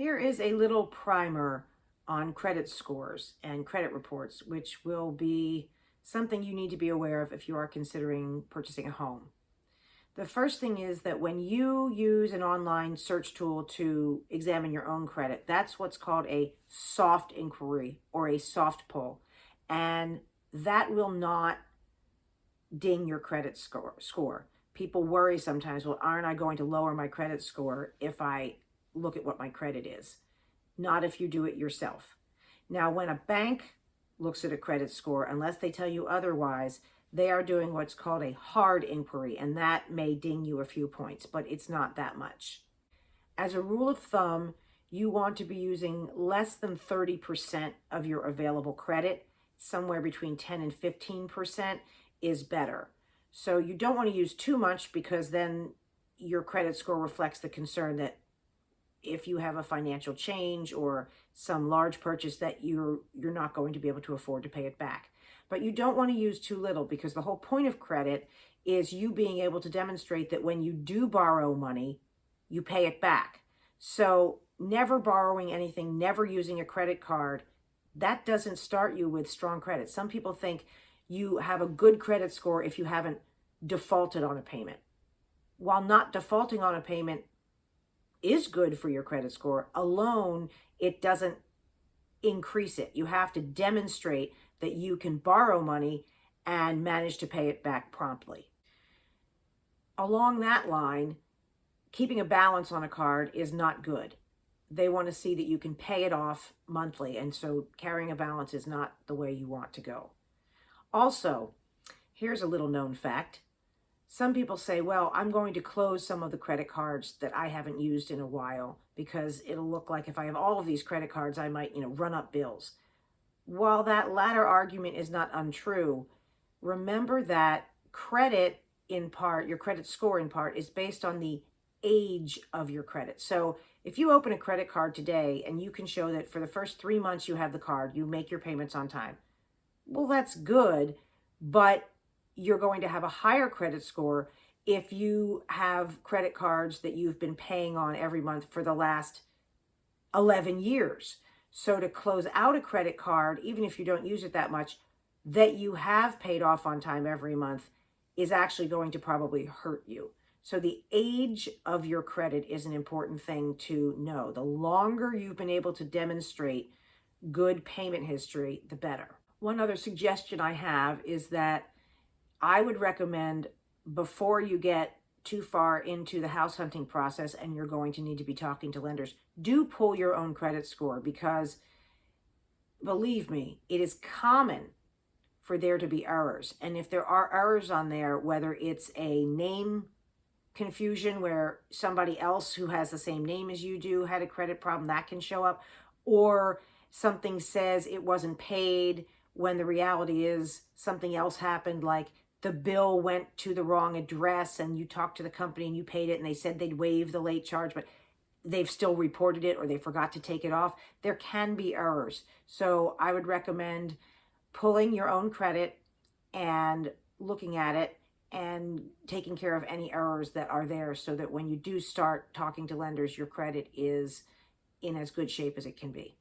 Here is a little primer on credit scores and credit reports, which will be something you need to be aware of if you are considering purchasing a home. The first thing is that when you use an online search tool to examine your own credit, that's what's called a soft inquiry or a soft pull. And that will not ding your credit score. People worry sometimes, well, aren't I going to lower my credit score if I look at what my credit is? Not if you do it yourself. Now, when a bank looks at a credit score, unless they tell you otherwise, they are doing what's called a hard inquiry, and that may ding you a few points, but it's not that much. As a rule of thumb, you want to be using less than 30% of your available credit. Somewhere between 10 and 15% is better. So you don't want to use too much, because then your credit score reflects the concern that if you have a financial change or some large purchase that you're not going to be able to afford to pay it back. But you don't want to use too little, because the whole point of credit is you being able to demonstrate that when you do borrow money, you pay it back. So never borrowing anything, never using a credit card, that doesn't start you with strong credit. Some people think you have a good credit score if you haven't defaulted on a payment. While not defaulting on a payment is good for your credit score alone, it doesn't increase it. You have to demonstrate that you can borrow money and manage to pay it back promptly. Along that line, keeping a balance on a card is not good. They want to see that you can pay it off monthly, and so carrying a balance is not the way you want to go. Also, here's a little known fact. Some people say, well, I'm going to close some of the credit cards that I haven't used in a while because it'll look like if I have all of these credit cards, I might, run up bills. While that latter argument is not untrue, remember that credit in part, your credit score in part, is based on the age of your credit. So if you open a credit card today and you can show that for the first 3 months you have the card, you make your payments on time, well, that's good, but you're going to have a higher credit score if you have credit cards that you've been paying on every month for the last 11 years. So to close out a credit card, even if you don't use it that much, that you have paid off on time every month is actually going to probably hurt you. So the age of your credit is an important thing to know. The longer you've been able to demonstrate good payment history, the better. One other suggestion I have is that I would recommend, before you get too far into the house hunting process and you're going to need to be talking to lenders, do pull your own credit score, because believe me, it is common for there to be errors. And if there are errors on there, whether it's a name confusion where somebody else who has the same name as you do had a credit problem, that can show up, or something says it wasn't paid when the reality is something else happened, like the bill went to the wrong address and you talked to the company and you paid it and they said they'd waive the late charge, but they've still reported it or they forgot to take it off. There can be errors. So I would recommend pulling your own credit and looking at it and taking care of any errors that are there, so that when you do start talking to lenders, your credit is in as good shape as it can be.